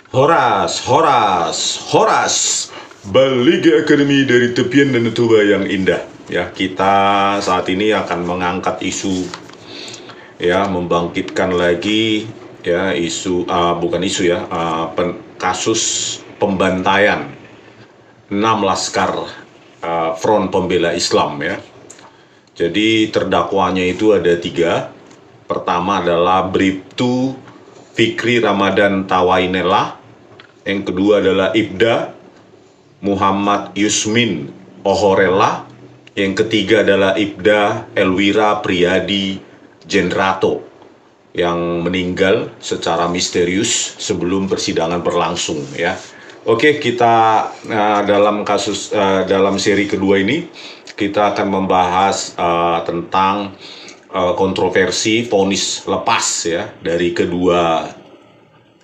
Horas, Horas, Horas, Baliga Akademi dari tepian Danau Toba yang indah. Ya, kita saat ini akan mengangkat isu, ya, membangkitkan lagi, ya, isu, bukan isu ya, kasus pembantaian 6 laskar Front Pembela Islam, ya. Jadi terdakwanya itu ada 3. Pertama adalah Bribtu Fikri Ramadan Tawainela. Yang kedua adalah Ibda Muhammad Yusmin Ohorela. Yang ketiga adalah Ibda Elwira Priyadi Jenrato yang meninggal secara misterius sebelum persidangan berlangsung, ya. Oke, kita dalam seri kedua ini kita akan membahas tentang kontroversi vonis lepas, ya, dari kedua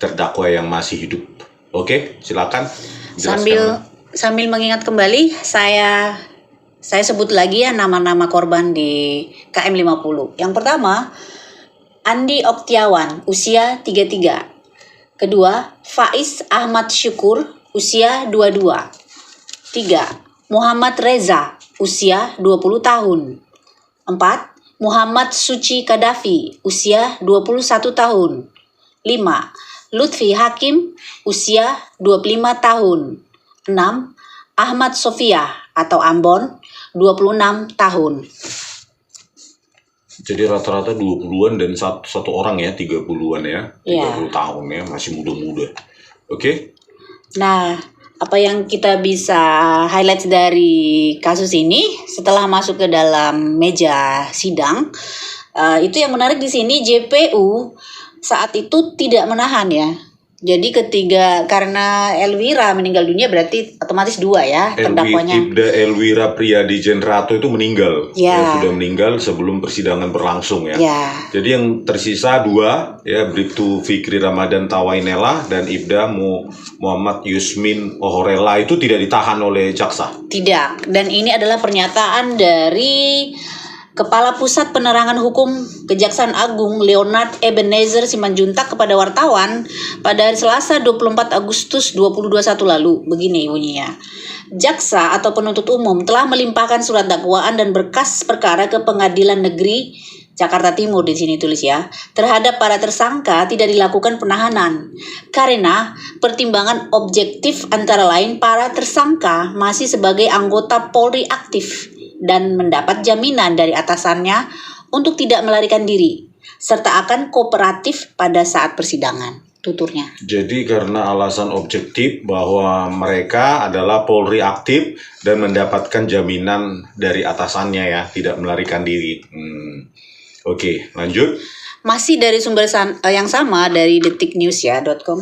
terdakwa yang masih hidup. Oke, silakan. Sambil mengingat kembali, saya sebut lagi ya nama-nama korban di KM 50. Yang pertama, Andi Oktiawan, usia 33. Kedua, Faiz Ahmad Syukur, usia 22. 3. Muhammad Reza, usia 20 tahun. 4. Muhammad Suci Kadafi, usia 21 tahun. 5. Lutfi Hakim, usia 25 tahun. 6. Ahmad Sofia atau Ambon, 26 tahun. Jadi rata-rata 20-an dan satu orang ya, 30-an ya. 30 tahun ya, masih muda-muda. Oke. Nah, apa yang kita bisa highlight dari kasus ini setelah masuk ke dalam meja sidang, itu yang menarik di sini, JPU saat itu tidak menahan ya. Jadi karena Elwira meninggal dunia berarti otomatis 2 ya terdakwanya. Ibda Elwira Priyadi Jenrato itu meninggal. Ya. Sudah meninggal sebelum persidangan berlangsung ya. Jadi yang tersisa 2 ya, Bribtu Fikri Ramadan Tawainela dan Ibda Muhammad Yusmin Ohorela itu tidak ditahan oleh jaksa. Tidak. Dan ini adalah pernyataan dari Kepala Pusat Penerangan Hukum Kejaksaan Agung Leonard Ebenezer Simanjuntak kepada wartawan pada hari Selasa 24 Agustus 2021 lalu. Begini bunyinya. Jaksa atau penuntut umum telah melimpahkan surat dakwaan dan berkas perkara ke Pengadilan Negeri Jakarta Timur, di sini tulis ya. Terhadap para tersangka tidak dilakukan penahanan karena pertimbangan objektif antara lain para tersangka masih sebagai anggota Polri aktif dan mendapat jaminan dari atasannya untuk tidak melarikan diri, serta akan kooperatif pada saat persidangan, tuturnya. Jadi karena alasan objektif bahwa mereka adalah Polri aktif dan mendapatkan jaminan dari atasannya ya, tidak melarikan diri. Oke, lanjut. Masih dari sumber yang sama dari detiknews.com.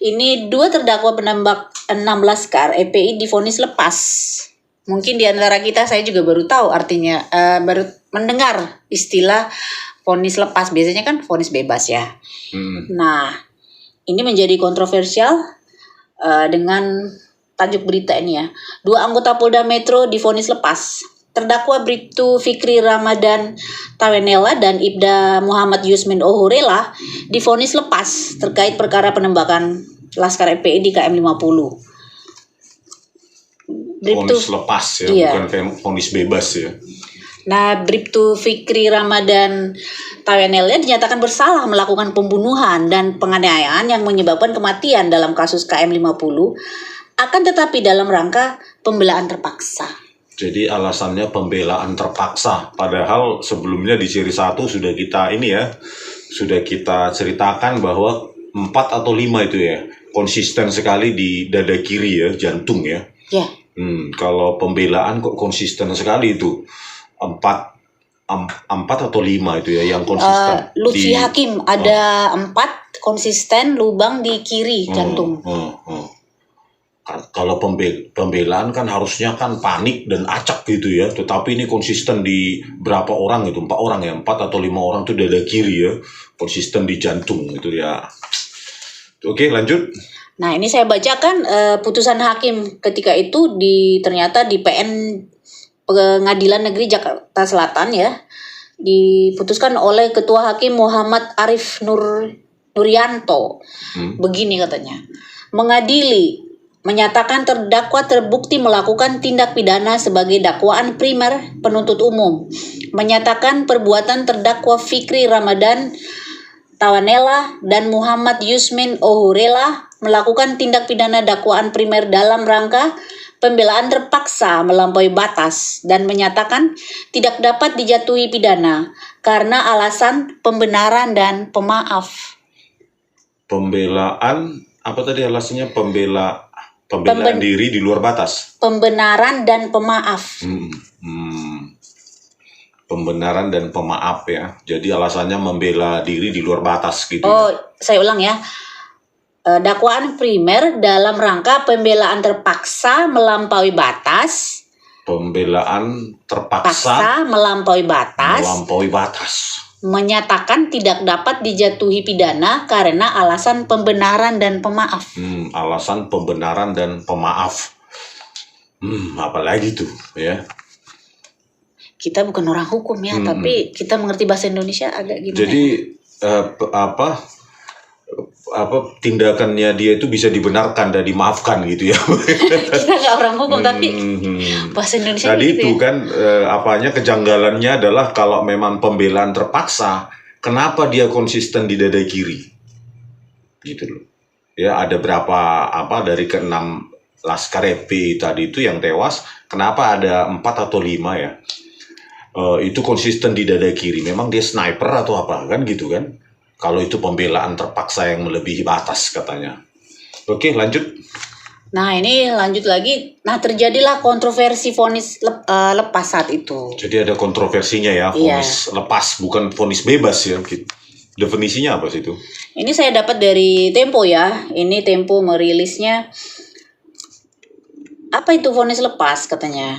Ini 2 terdakwa penembak 6 laskar FPI divonis lepas. Mungkin di antara kita saya juga baru tahu artinya, baru mendengar istilah vonis lepas. Biasanya kan vonis bebas ya. Nah, ini menjadi kontroversial dengan tajuk berita ini ya. 2 anggota Polda Metro divonis lepas. Terdakwa Bribtu Fikri Ramadan Tawainela dan Ibda Muhammad Yusmin Ohorela divonis lepas terkait perkara penembakan laskar FPI di KM 50. Vonis lepas ya, iya. Bukan vonis bebas ya. Nah, Bribtu Fikri Ramadan Tawainela dinyatakan bersalah melakukan pembunuhan dan penganiayaan yang menyebabkan kematian dalam kasus KM 50, akan tetapi dalam rangka pembelaan terpaksa. Jadi alasannya pembelaan terpaksa, padahal sebelumnya di seri 1 sudah kita ceritakan bahwa 4 atau 5 itu ya, konsisten sekali di dada kiri ya, jantung ya. Ya. Kalau pembelaan kok konsisten sekali itu 4 atau 5 itu ya yang konsisten. Lutfi Hakim ada 4 konsisten lubang di kiri jantung. Kalau pembelaan kan harusnya kan panik dan acak gitu ya, tetapi ini konsisten di berapa orang itu, 4 orang ya, 4 atau 5 orang itu dada kiri ya, konsisten di jantung itu ya. Oke, lanjut. Nah, ini saya bacakan putusan hakim ketika itu ternyata di PN Pengadilan Negeri Jakarta Selatan ya, diputuskan oleh Ketua Hakim Muhammad Arif Nuryanto. Begini katanya. mengadili, menyatakan terdakwa terbukti melakukan tindak pidana sebagai dakwaan primer penuntut umum, menyatakan perbuatan terdakwa Fikri Ramadan Tawanela dan Muhammad Yusmin Ohurela melakukan tindak pidana dakwaan primer dalam rangka pembelaan terpaksa melampaui batas dan menyatakan tidak dapat dijatuhi pidana karena alasan pembenaran dan pemaaf. Pembelaan apa tadi alasannya? Pembelaan diri di luar batas. Pembenaran dan pemaaf. Pembenaran dan pemaaf ya. Jadi alasannya membela diri di luar batas gitu. Oh, saya ulang ya. Dakwaan primer dalam rangka pembelaan terpaksa melampaui batas. Pembelaan terpaksa melampaui batas. Menyatakan tidak dapat dijatuhi pidana karena alasan pembenaran dan pemaaf. Alasan pembenaran dan pemaaf. Apalagi tuh ya. Kita bukan orang hukum ya, tapi kita mengerti bahasa Indonesia agak gimana. Jadi tindakannya dia itu bisa dibenarkan dan dimaafkan gitu ya. Kita nggak orang hukum tapi bahasa Indonesia tadi gitu itu ya. Kan kejanggalannya adalah kalau memang pembelaan terpaksa, kenapa dia konsisten di dada kiri? Gitu loh. Ya ada berapa dari ke-6 Laskar FP tadi itu yang tewas, kenapa ada 4 atau 5 ya? Itu konsisten di dada kiri. Memang dia sniper atau apa kan gitu kan? Kalau itu pembelaan terpaksa yang melebihi batas katanya. Oke, lanjut. Nah, ini lanjut lagi. Nah, terjadilah kontroversi vonis lepas saat itu. Jadi ada kontroversinya ya, vonis lepas bukan vonis bebas ya. Definisinya apa sih itu? Ini saya dapat dari Tempo ya. Ini Tempo merilisnya. Apa itu vonis lepas katanya?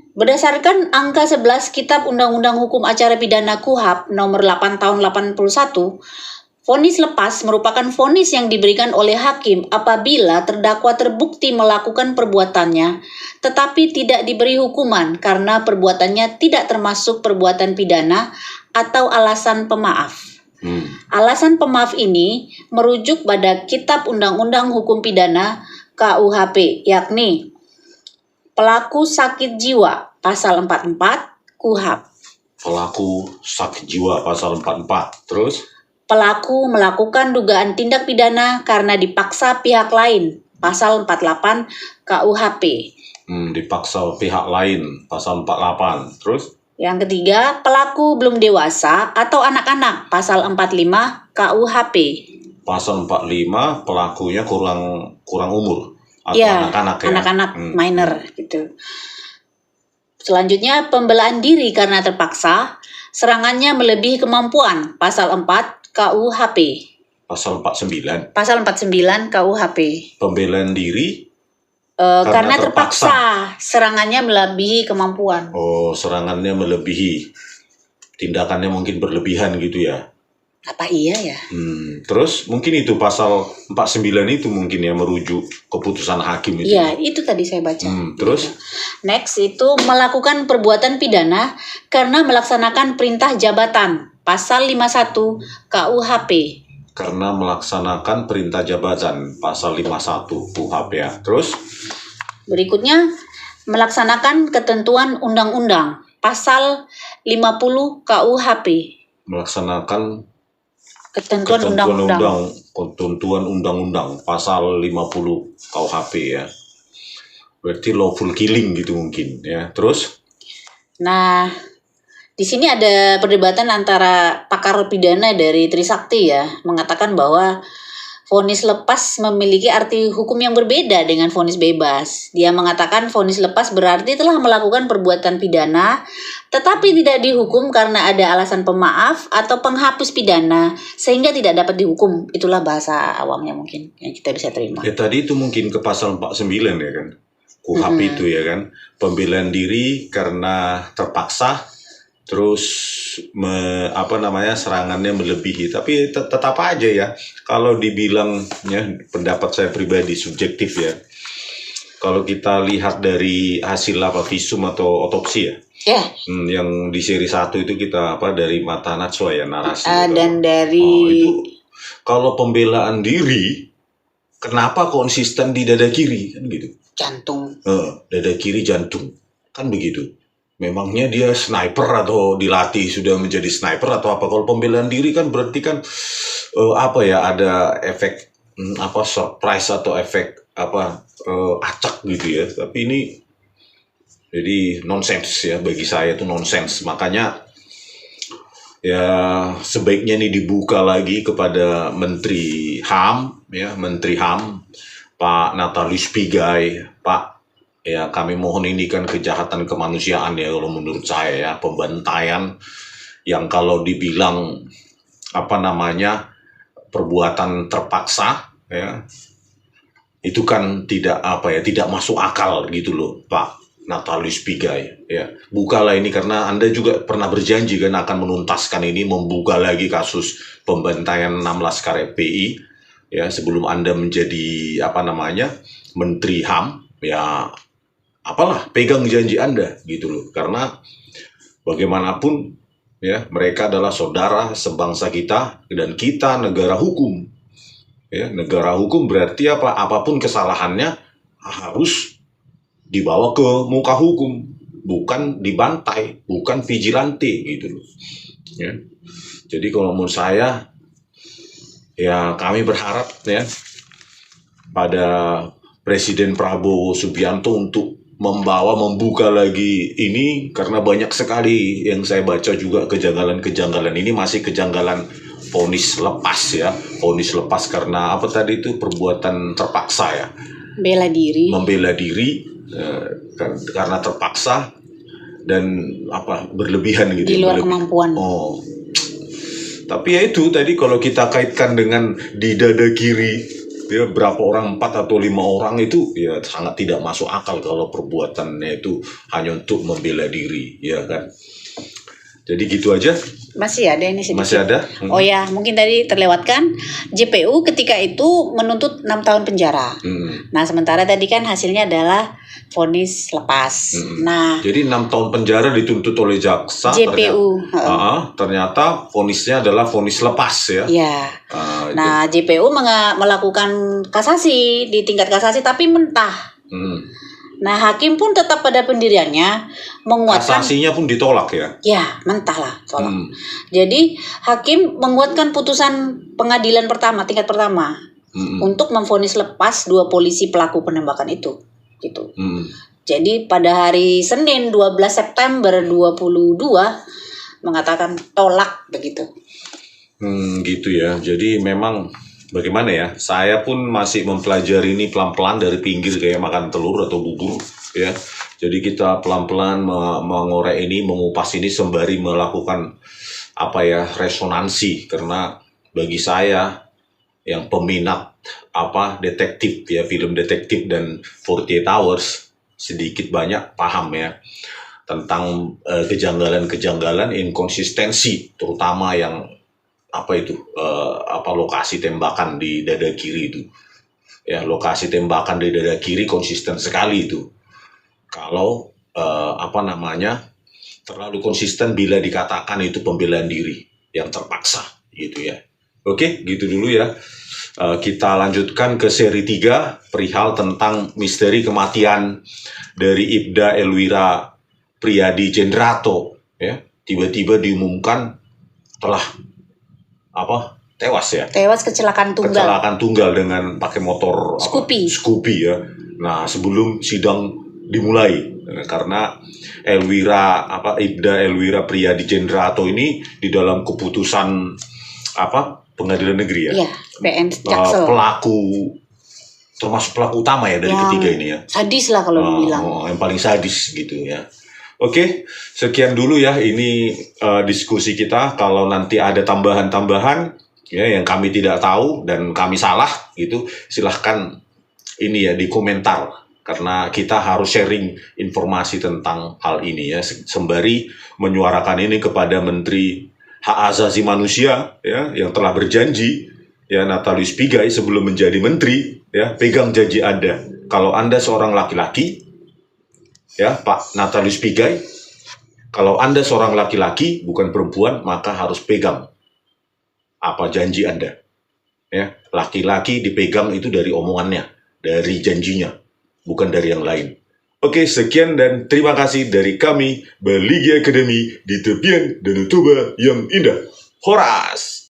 Berdasarkan angka 11 Kitab Undang-Undang Hukum Acara Pidana KUHP nomor 8 tahun 81, vonis lepas merupakan vonis yang diberikan oleh hakim apabila terdakwa terbukti melakukan perbuatannya, tetapi tidak diberi hukuman karena perbuatannya tidak termasuk perbuatan pidana atau alasan pemaaf. Alasan pemaaf ini merujuk pada Kitab Undang-Undang Hukum Pidana KUHP, yakni pelaku sakit jiwa pasal 44 KUHP. Pelaku sakit jiwa pasal 44. Terus? Pelaku melakukan dugaan tindak pidana karena dipaksa pihak lain pasal 48 KUHP. Dipaksa pihak lain pasal 48. Terus? Yang ketiga, pelaku belum dewasa atau anak-anak pasal 45 KUHP. Pasal 45 pelakunya kurang umur atau anak-anak ya. Anak-anak minor gitu. Selanjutnya, pembelaan diri karena terpaksa, serangannya melebihi kemampuan pasal 4 KUHP. Pasal 49. Pasal 49 KUHP. Pembelaan diri karena terpaksa, serangannya melebihi kemampuan. Oh, serangannya melebihi. Tindakannya mungkin berlebihan gitu ya. Apa iya ya? Terus mungkin itu pasal 49 itu mungkin ya merujuk keputusan hakim itu. Iya, itu tadi saya baca. Terus? Next itu melakukan perbuatan pidana karena melaksanakan perintah jabatan. Pasal 51 KUHP. Karena melaksanakan perintah jabatan. Pasal 51 KUHP ya. Terus? Berikutnya, melaksanakan ketentuan undang-undang. Pasal 50 KUHP. Melaksanakan ketentuan undang-undang pasal 50 KUHP ya. Berarti lawful killing gitu mungkin ya. Terus? Nah, di sini ada perdebatan antara pakar pidana dari Trisakti ya, mengatakan bahwa vonis lepas memiliki arti hukum yang berbeda dengan vonis bebas. Dia mengatakan vonis lepas berarti telah melakukan perbuatan pidana, tetapi tidak dihukum karena ada alasan pemaaf atau penghapus pidana, sehingga tidak dapat dihukum. Itulah bahasa awamnya mungkin yang kita bisa terima. Ya tadi itu mungkin ke pasal 49 ya kan, KUHP itu ya kan, pembelaan diri karena terpaksa, terus serangannya melebihi. Tapi tetap aja ya, kalau dibilangnya pendapat saya pribadi subjektif ya, kalau kita lihat dari hasil visum atau otopsi ya, yang di seri 1 itu kita dari Mata Najwa ya narasi dan dari itu kalau pembelaan diri kenapa konsisten di dada kiri kan gitu. Jantung. Dada kiri jantung kan begitu. Memangnya dia sniper atau dilatih sudah menjadi sniper atau apa? Kalau pembelaan diri kan berarti kan apa ya, ada efek apa surprise atau efek apa acak gitu ya. Tapi ini jadi nonsens ya, bagi saya itu nonsens. Makanya ya sebaiknya ini dibuka lagi kepada Menteri HAM ya, Menteri HAM Pak Natalius Pigai. Pak, ya kami mohon, ini kan kejahatan kemanusiaan ya kalau menurut saya ya, pembantaian yang kalau dibilang apa namanya perbuatan terpaksa ya, itu kan tidak apa ya, tidak masuk akal gitu loh Pak Natalius Pigai ya. Bukalah ini, karena Anda juga pernah berjanji kan akan menuntaskan ini, membuka lagi kasus pembantaian 6 laskar FPI ya, sebelum Anda menjadi apa namanya Menteri HAM ya. Apalah, pegang janji Anda gitu loh, karena bagaimanapun ya mereka adalah saudara sebangsa kita, dan kita negara hukum ya. Negara hukum berarti apa, apapun kesalahannya harus dibawa ke muka hukum, bukan dibantai, bukan vigilante gitu loh ya. Jadi kalau menurut saya ya, kami berharap ya pada Presiden Prabowo Subianto untuk membuka lagi ini, karena banyak sekali yang saya baca juga kejanggalan-kejanggalan. Ini masih kejanggalan vonis lepas ya, vonis lepas karena apa tadi itu, perbuatan terpaksa ya, membela diri karena terpaksa dan apa, berlebihan gitu, di luar kemampuan. Tapi ya itu tadi, kalau kita kaitkan dengan di dada kiri ya, berapa orang, 4 atau 5 orang, itu ya sangat tidak masuk akal kalau perbuatannya itu hanya untuk membela diri ya kan. Jadi gitu aja. Masih ada ini sedikit. Masih ada? Oh ya, mungkin tadi terlewatkan. JPU ketika itu menuntut 6 tahun penjara. Nah, sementara tadi kan hasilnya adalah vonis lepas. Nah, jadi 6 tahun penjara dituntut oleh jaksa. JPU. Ternyata vonisnya adalah vonis lepas ya. Ya. Nah, JPU melakukan kasasi di tingkat kasasi, tapi mentah. Nah, hakim pun tetap pada pendiriannya, menguatkan. Kasasinya pun ditolak ya? Ya, mentah lah, tolak. Jadi, hakim menguatkan putusan pengadilan pertama, tingkat pertama, untuk memvonis lepas 2 polisi pelaku penembakan itu. Gitu. Jadi, pada hari Senin 12 September 2022, mengatakan tolak begitu. Gitu ya. Jadi memang bagaimana ya, saya pun masih mempelajari ini pelan-pelan dari pinggir, kayak makan telur atau bubur ya. Jadi kita pelan-pelan mengorek ini, mengupas ini sembari melakukan apa ya, resonansi. Karena bagi saya yang peminat apa detektif ya, film detektif dan 48 Hours, sedikit banyak paham ya tentang kejanggalan-kejanggalan, inkonsistensi, terutama yang apa itu lokasi tembakan di dada kiri itu ya. Lokasi tembakan di dada kiri konsisten sekali itu. Kalau terlalu konsisten bila dikatakan itu pembelaan diri yang terpaksa gitu ya. Oke, gitu dulu ya. Kita lanjutkan ke seri 3, perihal tentang misteri kematian dari Ibda Elwira Priyadi Jendrato ya. Tiba-tiba diumumkan telah tewas ya. Tewas kecelakaan tunggal dengan pakai motor Scoopy ya. Nah, sebelum sidang dimulai, karena Ibda Elwira Priyadi Jendrato ini di dalam keputusan pengadilan negeri ya. Iya, PN Jaksel. Termasuk pelaku utama ya dari ketiga ini ya. Sadis lah kalau dibilang. Yang paling sadis gitu ya. Oke, sekian dulu ya ini diskusi kita. Kalau nanti ada tambahan-tambahan ya yang kami tidak tahu dan kami salah gitu, silahkan ini ya di komentar, karena kita harus sharing informasi tentang hal ini ya, sembari menyuarakan ini kepada Menteri Hak Asasi Manusia ya, yang telah berjanji ya, Natalius Pigai, sebelum menjadi menteri ya, pegang janji Anda. Kalau Anda seorang laki-laki ya, Pak Natalius Pigai, kalau Anda seorang laki-laki bukan perempuan, maka harus pegang apa janji Anda. Ya, laki-llaki dipegang itu dari omongannya, dari janjinya, bukan dari yang lain. Oke, sekian dan terima kasih dari kami, Beligi Academy di tepian Danau Toba yang indah. Horas!